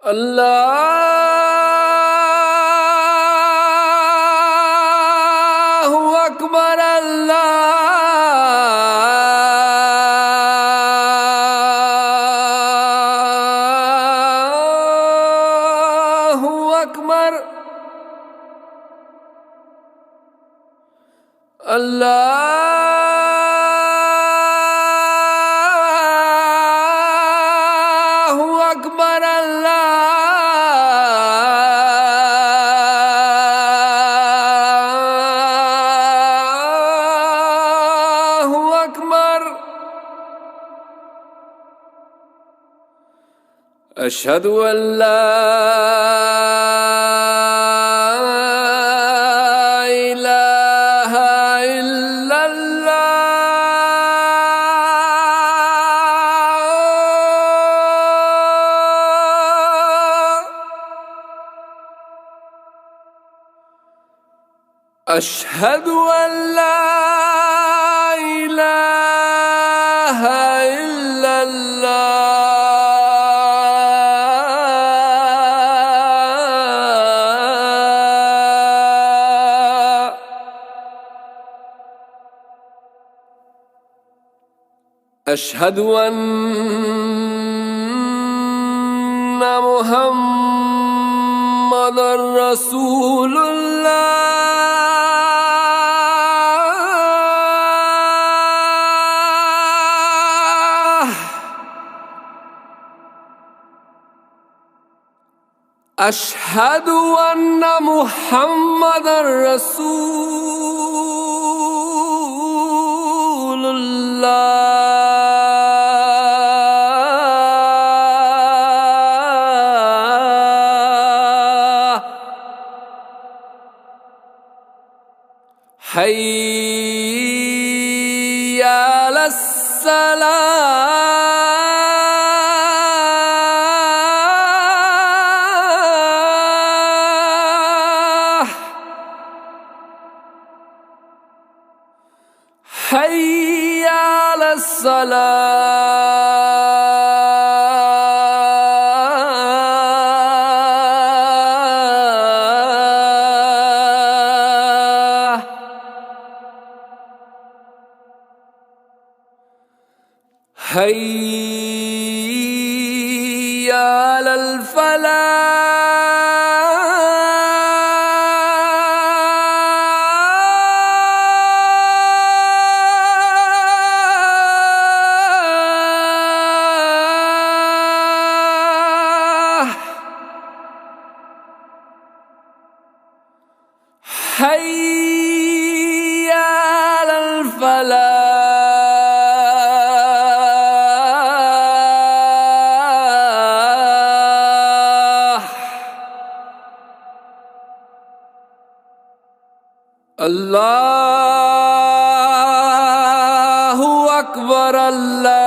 الله أكبر. الله أكبر. الله أكبر. الله أكبر. أشهد أن لا إله إلا الله. أشهد أن لا إله إلا الله. أشهد أن محمدًا رسول الله. أشهد أن محمدًا رسول الله. حي على الصلاة. حي على الصلاة. حي على الفلاح. حي على الفلاح. الله أكبر. الله